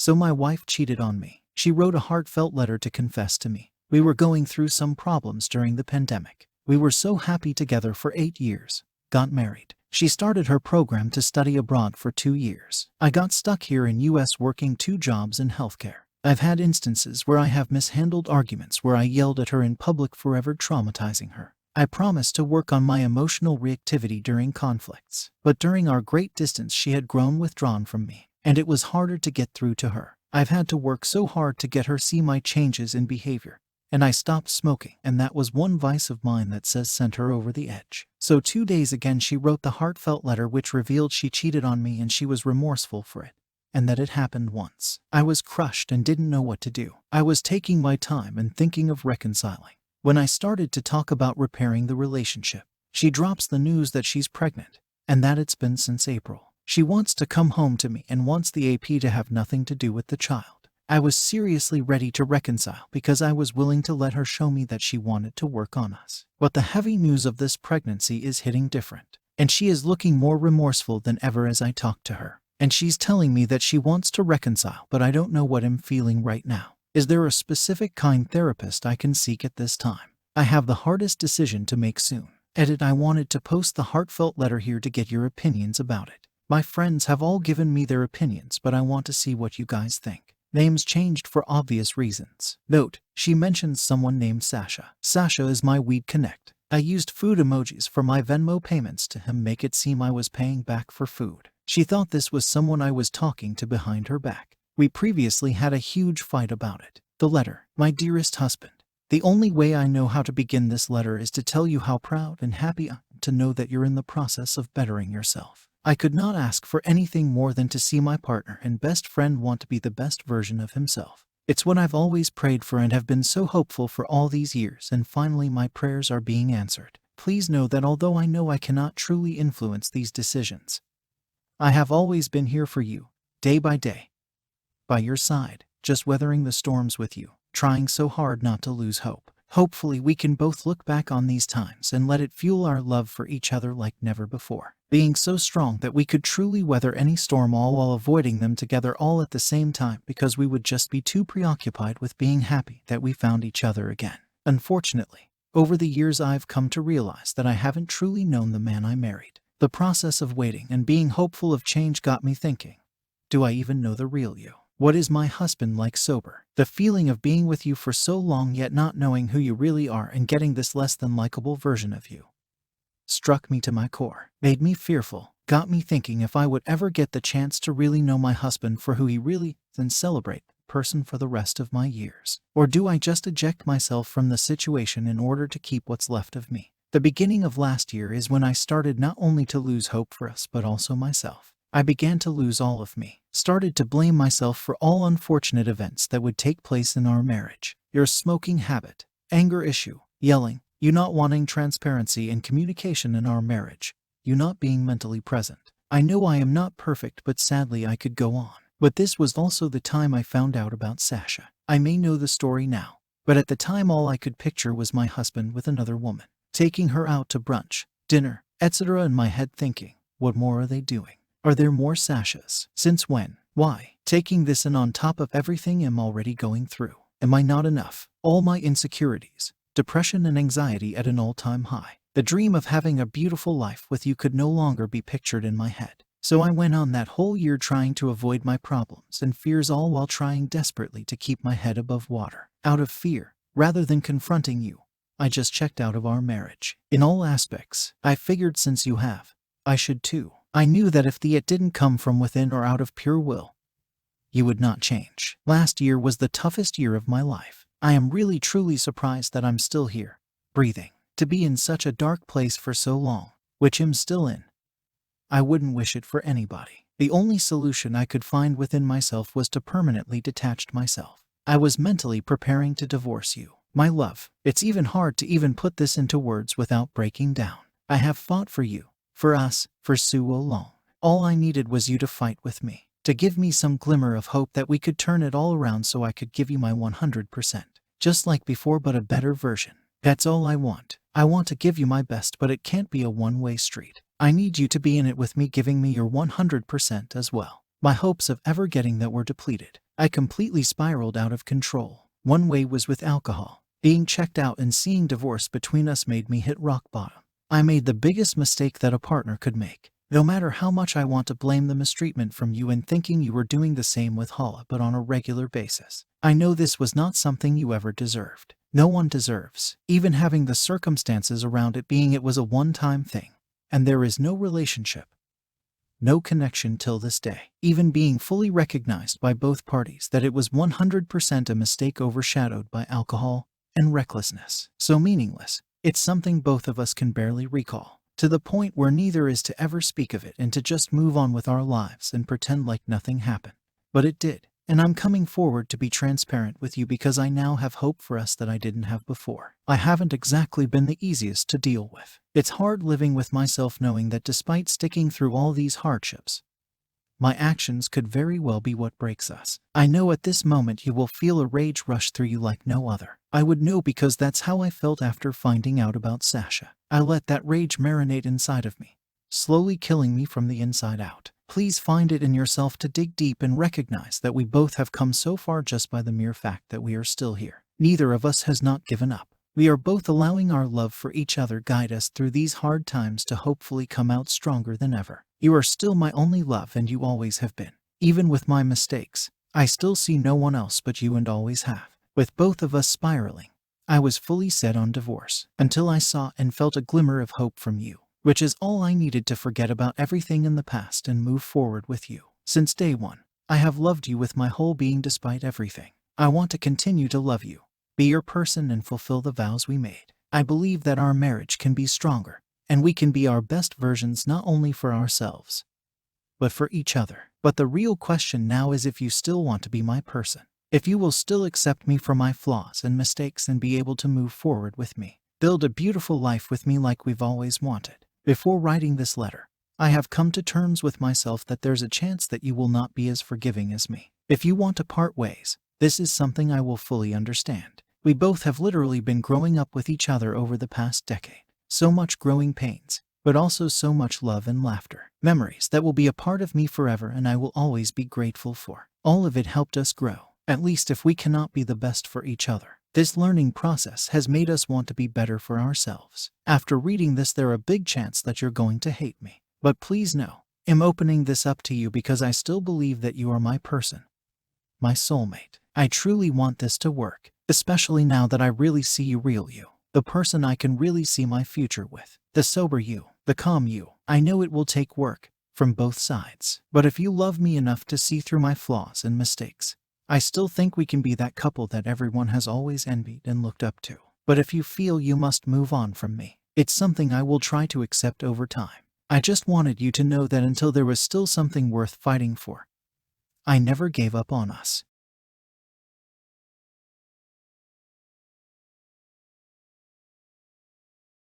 So my wife cheated on me. She wrote a heartfelt letter to confess to me. We were going through some problems during the pandemic. We were so happy together for 8 years. Got married. She started her program to study abroad for 2 years. I got stuck here in US working 2 jobs in healthcare. I've had instances where I have mishandled arguments where I yelled at her in public, forever traumatizing her. I promised to work on my emotional reactivity during conflicts. But during our great distance she had grown withdrawn from me, and it was harder to get through to her. I've had to work so hard to get her see my changes in behavior. And I stopped smoking, and that was one vice of mine that sent her over the edge. So 2 days again she wrote the heartfelt letter which revealed she cheated on me and she was remorseful for it, and that it happened once. I was crushed and didn't know what to do. I was taking my time and thinking of reconciling. When I started to talk about repairing the relationship, she drops the news that she's pregnant, and that it's been since April. She wants to come home to me and wants the AP to have nothing to do with the child. I was seriously ready to reconcile because I was willing to let her show me that she wanted to work on us. But the heavy news of this pregnancy is hitting different, and she is looking more remorseful than ever as I talk to her. And she's telling me that she wants to reconcile, but I don't know what I'm feeling right now. Is there a specific kind therapist I can seek at this time? I have the hardest decision to make soon. Edit. I wanted to post the heartfelt letter here to get your opinions about it. My friends have all given me their opinions, but I want to see what you guys think. Names changed for obvious reasons. Note, she mentions someone named Sasha. Sasha is my weed connect. I used food emojis for my Venmo payments to him, make it seem I was paying back for food. She thought this was someone I was talking to behind her back. We previously had a huge fight about it. The letter. My dearest husband, the only way I know how to begin this letter is to tell you how proud and happy I am to know that you're in the process of bettering yourself. I could not ask for anything more than to see my partner and best friend want to be the best version of himself. It's what I've always prayed for and have been so hopeful for all these years, and finally my prayers are being answered. Please know that although I know I cannot truly influence these decisions, I have always been here for you, day by day, by your side, just weathering the storms with you, trying so hard not to lose hope. Hopefully we can both look back on these times and let it fuel our love for each other like never before. Being so strong that we could truly weather any storm, all while avoiding them together all at the same time, because we would just be too preoccupied with being happy that we found each other again. Unfortunately, over the years I've come to realize that I haven't truly known the man I married. The process of waiting and being hopeful of change got me thinking, do I even know the real you? What is my husband like sober? The feeling of being with you for so long yet not knowing who you really are and getting this less than likable version of you struck me to my core, made me fearful, got me thinking if I would ever get the chance to really know my husband for who he really is and celebrate the person for the rest of my years. Or do I just eject myself from the situation in order to keep what's left of me? The beginning of last year is when I started not only to lose hope for us but also myself. I began to lose all of me, started to blame myself for all unfortunate events that would take place in our marriage. Your smoking habit, anger issue, yelling, you not wanting transparency and communication in our marriage, you not being mentally present. I know I am not perfect, but sadly I could go on. But this was also the time I found out about Sasha. I may know the story now, but at the time all I could picture was my husband with another woman, taking her out to brunch, dinner, etc. in my head thinking, what more are they doing? Are there more Sashas? Since when? Why? Taking this in on top of everything I'm already going through. Am I not enough? All my insecurities, depression and anxiety at an all-time high. The dream of having a beautiful life with you could no longer be pictured in my head. So I went on that whole year trying to avoid my problems and fears, all while trying desperately to keep my head above water. Out of fear, rather than confronting you, I just checked out of our marriage. In all aspects, I figured since you have, I should too. I knew that if it didn't come from within or out of pure will, you would not change. Last year was the toughest year of my life. I am really truly surprised that I'm still here, breathing. To be in such a dark place for so long, which I'm still in, I wouldn't wish it for anybody. The only solution I could find within myself was to permanently detach myself. I was mentally preparing to divorce you, my love. It's even hard to even put this into words without breaking down. I have fought for you, for us, for so long. All I needed was you to fight with me, to give me some glimmer of hope that we could turn it all around so I could give you my 100%. Just like before, but a better version. That's all I want. I want to give you my best, but it can't be a one-way street. I need you to be in it with me, giving me your 100% as well. My hopes of ever getting that were depleted. I completely spiraled out of control. One way was with alcohol. Being checked out and seeing divorce between us made me hit rock bottom. I made the biggest mistake that a partner could make. No matter how much I want to blame the mistreatment from you and thinking you were doing the same with Hala but on a regular basis. I know this was not something you ever deserved. No one deserves, even having the circumstances around it being it was a one-time thing. And there is no relationship, no connection till this day, even being fully recognized by both parties that it was 100% a mistake overshadowed by alcohol and recklessness. So meaningless, it's something both of us can barely recall, to the point where neither is to ever speak of it and to just move on with our lives and pretend like nothing happened. But it did. And I'm coming forward to be transparent with you because I now have hope for us that I didn't have before. I haven't exactly been the easiest to deal with. It's hard living with myself knowing that despite sticking through all these hardships, my actions could very well be what breaks us. I know at this moment you will feel a rage rush through you like no other. I would know because that's how I felt after finding out about Sasha. I let that rage marinate inside of me, slowly killing me from the inside out. Please find it in yourself to dig deep and recognize that we both have come so far just by the mere fact that we are still here. Neither of us has not given up. We are both allowing our love for each other guide us through these hard times to hopefully come out stronger than ever. You are still my only love and you always have been. Even with my mistakes, I still see no one else but you and always have. With both of us spiraling, I was fully set on divorce until I saw and felt a glimmer of hope from you, which is all I needed to forget about everything in the past and move forward with you. Since day one, I have loved you with my whole being despite everything. I want to continue to love you, be your person and fulfill the vows we made. I believe that our marriage can be stronger, and we can be our best versions not only for ourselves, but for each other. But the real question now is if you still want to be my person. If you will still accept me for my flaws and mistakes and be able to move forward with me. Build a beautiful life with me like we've always wanted. Before writing this letter, I have come to terms with myself that there's a chance that you will not be as forgiving as me. If you want to part ways, this is something I will fully understand. We both have literally been growing up with each other over the past decade. So much growing pains, but also so much love and laughter. Memories that will be a part of me forever and I will always be grateful for. All of it helped us grow, at least if we cannot be the best for each other. This learning process has made us want to be better for ourselves. After reading this, there are a big chance that you're going to hate me. But please know, I'm opening this up to you because I still believe that you are my person, my soulmate. I truly want this to work, especially now that I really see you real you, the person I can really see my future with, the sober you, the calm you. I know it will take work from both sides, but if you love me enough to see through my flaws and mistakes, I still think we can be that couple that everyone has always envied and looked up to. But if you feel you must move on from me, it's something I will try to accept over time. I just wanted you to know that until there was still something worth fighting for, I never gave up on us.